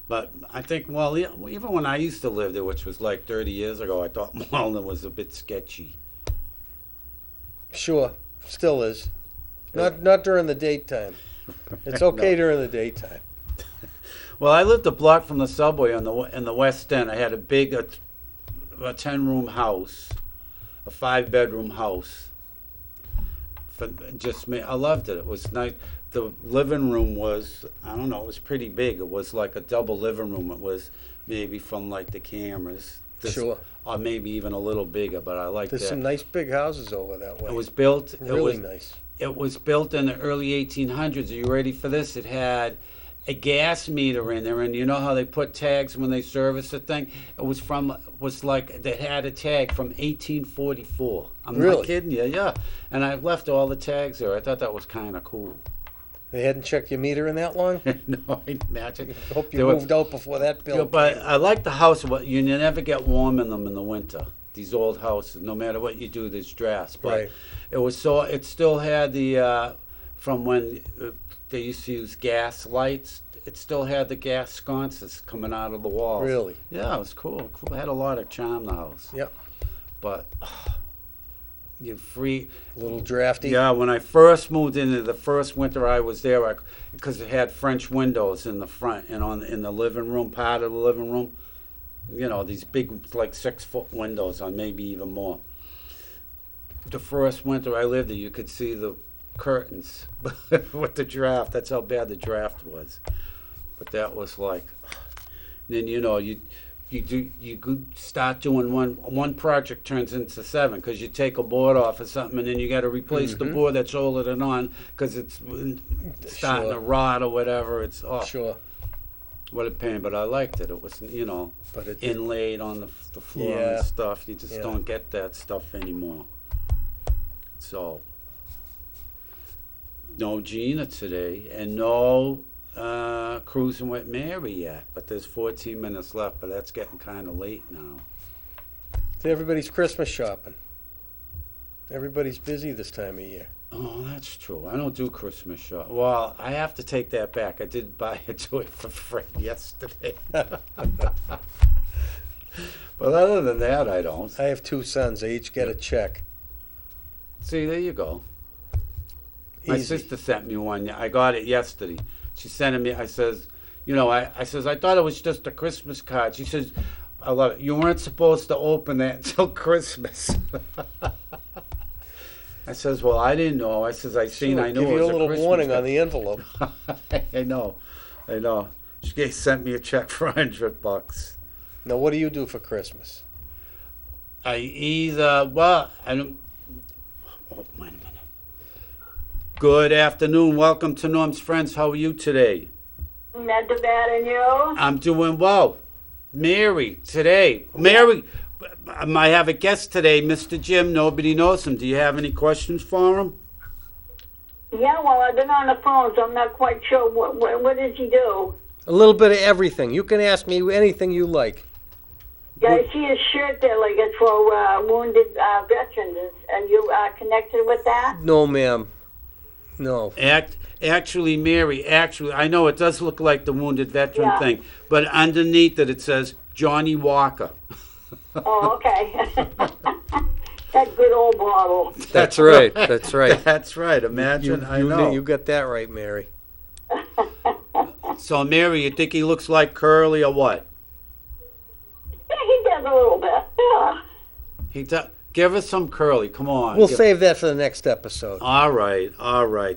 But I think, well, even when I used to live there, which was like 30 years ago, I thought Malden was a bit sketchy. Sure, still is. Not during the daytime. It's okay No. during the daytime. Well, I lived a block from the subway in the West End. I had a big, a 10-room house, a 5-bedroom house. Just me, I loved it. It was nice. The living room was, I don't know, it was pretty big. It was like a double living room. It was maybe from like the cameras. Sure. Or maybe even a little bigger, but I liked There's that. some nice big houses over that way. It was built. really nice. It was built in the early 1800s. Are you ready for this? It had a gas meter in there, and you know how they put tags when they service a thing? It was like they had a tag from 1844. I'm Really? not kidding you. Yeah, and I left all the tags there. I thought that was kind of cool. They hadn't checked your meter in that long? No, I imagine. Hope you They were- moved out before that bill. Yeah, but I like the house. But you never get warm in them in the winter. these old houses. No matter what you do, there's drafts. But Right. it still had the, from when they used to use gas lights, it still had the gas sconces coming out of the walls. Really? Yeah, it was cool. It had a lot of charm, the house. Yep. But you free. A little drafty. Yeah, when I first moved into the first winter I was there, because it had French windows in the front and in the living room, part of the living room, you know, these big, like 6-foot windows, or maybe even more. The first winter I lived there, you could see the curtains with the draft. That's how bad the draft was. But that was like, then you know, you could start doing one project turns into 7 because you take a board off or something and then you got to replace the board that's older than on because it's starting to rot or whatever. It's Sure. What a pain, but I liked it. It was, you know, But it inlaid on the floor Yeah. and stuff. You just Yeah. don't get that stuff anymore. So, no Gina today and no cruising with Mary yet, but there's 14 minutes left, but that's getting kind of late now. Everybody's Christmas shopping. Everybody's busy this time of year. Oh, that's true. I don't do Christmas shop. Well, I have to take that back. I did buy a toy for Fred yesterday. But other than that, I don't. I have 2 sons. They each get a check. See, there you go. My Easy. sister sent me one. I got it yesterday. She sent it me. I says, you know, I says, I thought it was just a Christmas card. She says, I love it. You weren't supposed to open that until Christmas. I says, well, I didn't know. I says, I knew Give it you was a a little Christmas warning card. on the envelope. I know. She sent me a check for $100. Now, what do you do for Christmas? I don't. Oh, wait a minute. Good afternoon. Welcome to Norm's Friends. How are you today? Not too bad, and you? I'm doing well. Mary, today. Mary, I have a guest today, Mr. Jim. Nobody knows him. Do you have any questions for him? Yeah, well, I've been on the phone, so I'm not quite sure. What does he do? A little bit of everything. You can ask me anything you like. Yeah, I see his shirt there, like it's for wounded veterans. Are you connected with that? No, ma'am. No. Actually, Mary, I know it does look like the wounded veteran Yeah. thing, but underneath it says Johnny Walker. Oh, okay. That good old bottle. That's right. That's right. That's right. Imagine, I you, know. You got that right, Mary. So, Mary, you think he looks like Curly or what? Yeah, he does a little bit. Yeah. He does. Give us some Curly. Come on. We'll save that for the next episode. All right.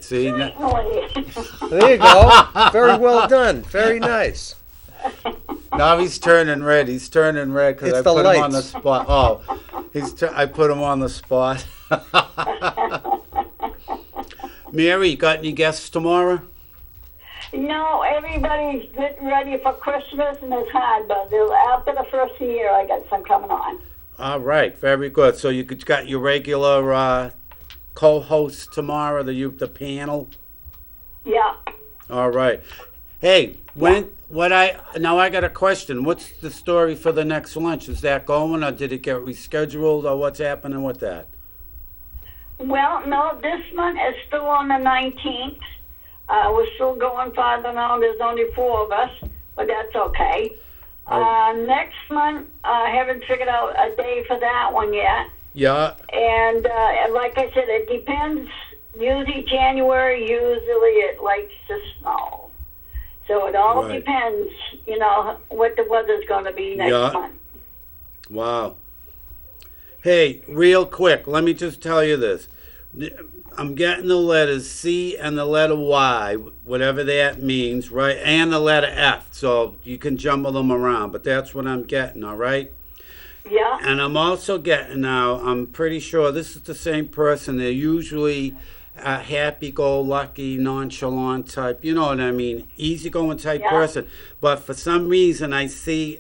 See, Certainly. There you go. Very well done. Very nice. now he's turning red. He's turning red because It's I the put him on the lights. spot. Oh, I put him on the spot. Mary, you got any guests tomorrow? No, everybody's getting ready for Christmas, and it's hard, but after the first of the year, I got some coming on. All right, very good. So you got your regular co-host tomorrow, the panel. Yeah. All right. Hey, I got a question. What's the story for the next lunch? Is that going, or did it get rescheduled, or what's happening with that? Well, no, this month is still on the 19th. We're still going farther now. There's only 4 of us, but that's okay. Next month, I haven't figured out a day for that one yet. Yeah. And like I said, it depends. Usually January, it likes to snow. So it all Right. depends, what the weather's going to be next month. Wow. Hey, real quick, let me just tell you this. I'm getting the letters C and the letter Y, whatever that means, right? And the letter F, so you can jumble them around, but that's what I'm getting, all right? Yeah. And I'm also getting now, I'm pretty sure this is the same person. They're usually a happy-go-lucky, nonchalant type, you know what I mean? Easygoing type Yeah. person. But for some reason, I see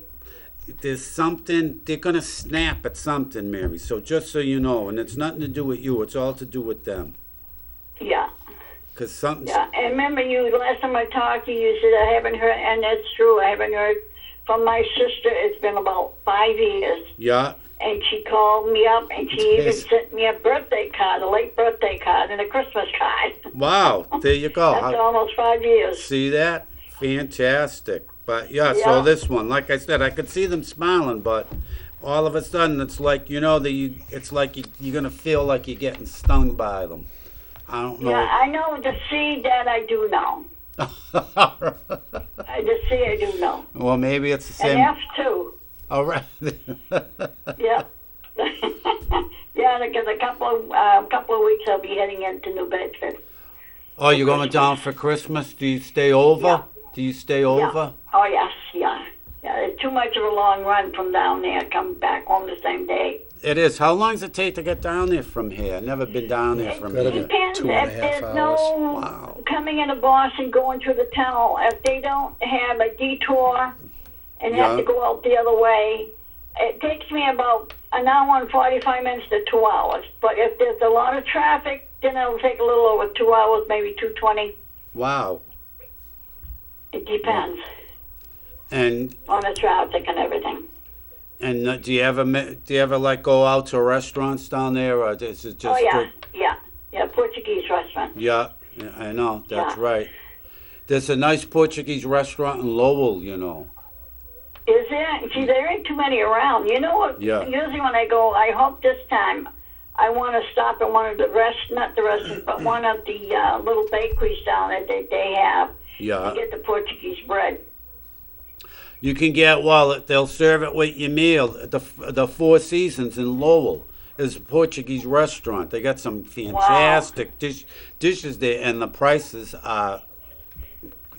there's something, they're going to snap at something, Mary. So just so you know, and it's nothing to do with you, it's all to do with them. Yeah. Because something's... Yeah. And remember, last time I talked to you, you said I haven't heard, and that's true, I haven't heard from my sister. It's been about 5 years. Yeah. And she called me up, and she even sent me a birthday card, a late birthday card, and a Christmas card. Wow, there you go. That's almost 5 years. See that? Fantastic. But yeah, Yeah. so this one, like I said, I could see them smiling, but all of a sudden it's like, it's like you're going to feel like you're getting stung by them. I don't know. Yeah, I know the C that I do know. The C I do know. Well, maybe it's the same. And F too. All right. Yeah. Yeah, because a couple of weeks I'll be heading into New Bedford. Oh, you're going down for Christmas? Do you stay over? Yeah. Do you stay over? Yeah. Oh, yes, yeah. Yeah, it's too much of a long run from down there. Come back home the same day. It is. How long does it take to get down there from here? I've never been down there from Gotta here. be Depends 2.5 if there's hours. no Wow. coming into Boston, going through the tunnel. If they don't have a detour and have Yeah. to go out the other way, it takes me about an hour and 45 minutes to 2 hours. But if there's a lot of traffic, then it'll take a little over 2 hours, maybe 2:20. Wow. It depends And on the traffic and everything. do you ever like go out to restaurants down there, or is it just? Oh, yeah, yeah, Portuguese restaurant. Yeah, I know. That's Yeah. right. There's a nice Portuguese restaurant in Lowell. Is there? See, there ain't too many around. You know what? Yeah. Usually when I go, I hope this time I want to stop at one of the not the restaurants, but one of the little bakeries down there that they have Yeah. and get the Portuguese bread. You can get, they'll serve it with your meal. The Four Seasons in Lowell is a Portuguese restaurant. They got some fantastic dishes there, and the prices are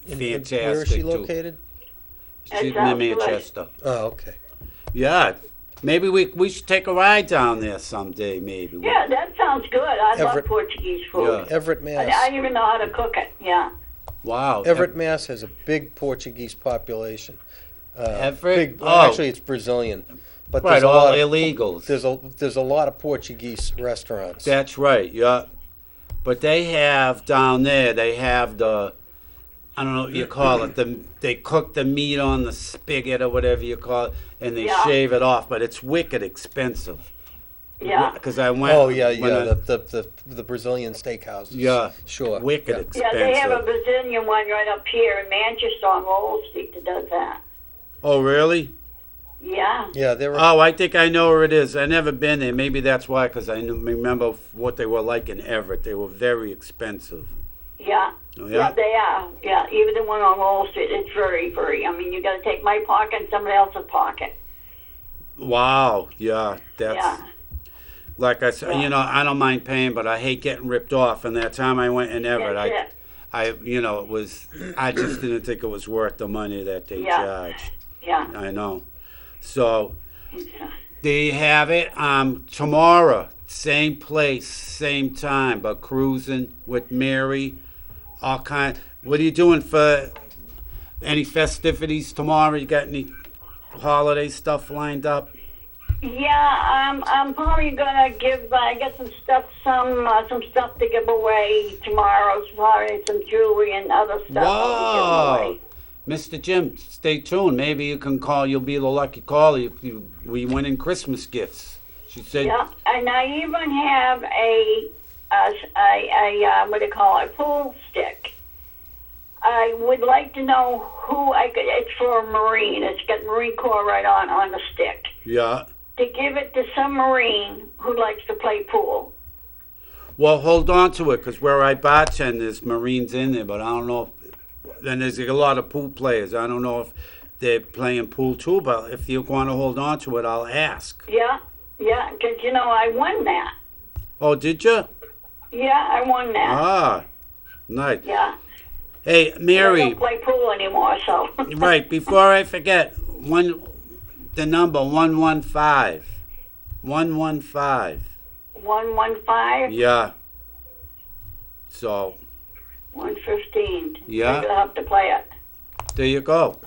fantastic. Where is she too. located? She's That in sounds Manchester. Oh, okay. Yeah. Maybe we should take a ride down there someday, maybe. Yeah, that sounds good. I love Everett- Portuguese food. Yeah. Everett, I Mass. even know how to cook it. Yeah. Wow. Everett, Mass has a big Portuguese population. Everett? Well, Oh. actually, it's Brazilian. But Right, there's a all lot of, illegals. there's a lot of Portuguese restaurants. That's right, yeah. But they have down there, they have I don't know what you call it, they cook the meat on the spigot or whatever you call it, and they Yeah. shave it off, but it's wicked expensive. Yeah. Because I went. Oh yeah, when yeah. I- The Brazilian steakhouses. Yeah. Sure. Wicked Yeah. expensive. Yeah, they have a Brazilian one right up here in Manchester on Lowell Street that does that. Oh, really? Yeah. Yeah, they were. Oh, I think I know where it is. I never been there. Maybe that's why, because I remember what they were like in Everett. They were very expensive. Yeah. Oh, Yeah, yeah? they are. Yeah, even the one on Wall Street, it's very, very. I mean, you got to take my pocket and somebody else's pocket. Wow. Yeah. That's. Yeah. Like I said, Yeah. I don't mind paying, but I hate getting ripped off. And that time I went in Everett, That's it. it was, I just didn't think it was worth the money that they Yeah. charged. Yeah. I know. So, Yeah. they have it tomorrow, same place, same time, but cruising with Mary, all kind. What are you doing for any festivities tomorrow? You got any holiday stuff lined up? Yeah, I'm probably gonna give. I got some stuff to give away tomorrow. Probably some jewelry and other stuff. I'll be giving Wow. Mr. Jim, stay tuned. Maybe you can call. You'll be the lucky caller if we win in Christmas gifts. She said, Yeah, and I even have a what do you call it? A pool stick. I would like to know who I could. It's for a Marine. It's got Marine Corps right on the stick. yeah. To give it to some Marine who likes to play pool. Well, hold on to it, because where I bartend, there's Marines in there, but I don't know. Then there's a lot of pool players. I don't know if they're playing pool too, but if you want to hold on to it, I'll ask. Yeah, because I won that. Oh, did you? Yeah, I won that. Ah, nice. Yeah. Hey, I Mary, don't play pool anymore, so. right, before I forget, the number 115. 115. 115, Yeah. So, 115. Yeah. You'll have to play it. there you go.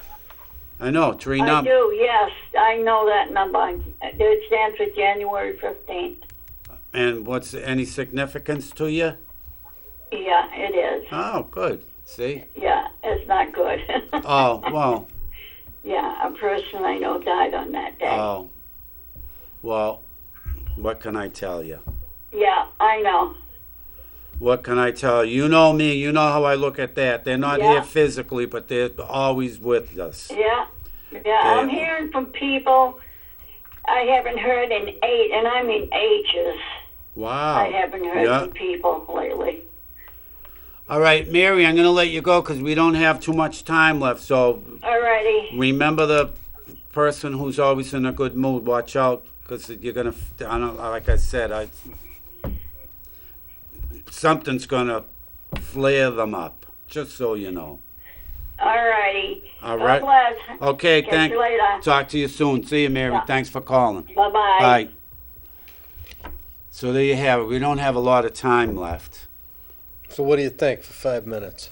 I know, three I numbers. do, yes. I know that number. It stands for January 15th. And what's any significance to you? Yeah, it is. Oh, good. See? Yeah, it's not good. Oh, well, Yeah, a person I know died on that day. oh. Well, what can I tell you? Yeah, I know. What can I tell you? You know me. You know how I look at that. They're not Yeah. here physically, but they're always with us. Yeah. Yeah, I'm hearing from people I haven't heard in and I mean ages. Wow. I haven't heard from people lately. All right, Mary, I'm going to let you go because we don't have too much time left. So Alrighty. remember the person who's always in a good mood. Watch out because you're going to, like I said, something's going to flare them up, just so you know. Alrighty. All right. God bless. Okay, Catch you later. Talk to you soon. See you, Mary. Yeah. Thanks for calling. Bye-bye. Bye. So there you have it. We don't have a lot of time left. So what do you think for 5 minutes?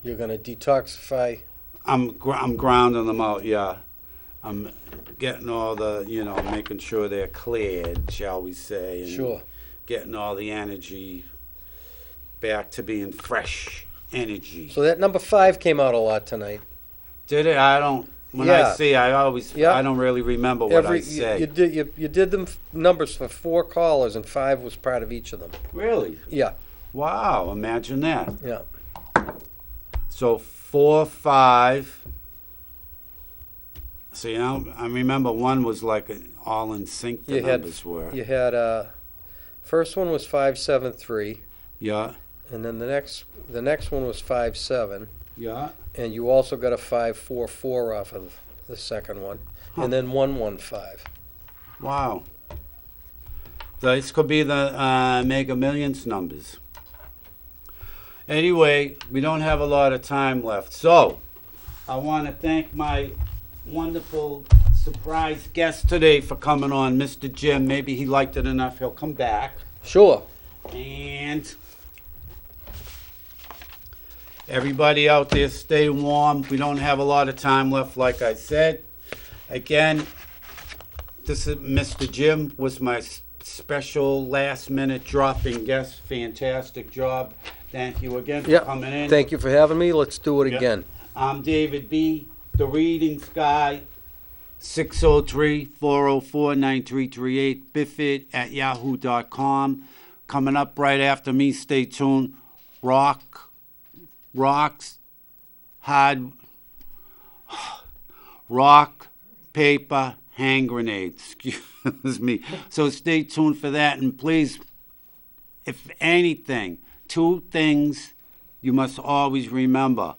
You're going to detoxify? I'm grounding them out, yeah. I'm getting all the, making sure they're cleared, shall we say. And Sure. getting all the energy back to being fresh energy. So that number 5 came out a lot tonight. Did it? I don't. When Yeah. I see, I don't really remember what I say. You did them numbers for 4 callers, and 5 was part of each of them. Really? Yeah. Wow! Imagine that. Yeah. So 4, 5. See, I remember one was like all in sync. The numbers were. You had first one was 573, Yeah. and then the next one was 57, Yeah. and you also got a 544 off of the second one, and then 115. Wow. This could be the Mega Millions numbers. Anyway, we don't have a lot of time left. So, I want to thank my wonderful surprise guest today for coming on, Mr. Jim. Maybe he liked it enough, he'll come back. Sure. And everybody out there, stay warm. We don't have a lot of time left, like I said. Again, this is Mr. Jim was my special last-minute drop-in guest. Fantastic job. Thank you again for coming in. Thank you for having me. Let's do it Yep. again. I'm David B., the Readings Guy, 603-404-9338, biffit@yahoo.com. Coming up right after me, stay tuned. Rocks, rock, paper, hand grenade. Excuse me. So stay tuned for that. And please, if anything, 2 things you must always remember.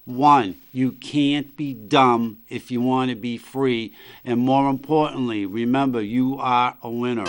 1, you can't be dumb if you want to be free. And more importantly, remember, you are a winner.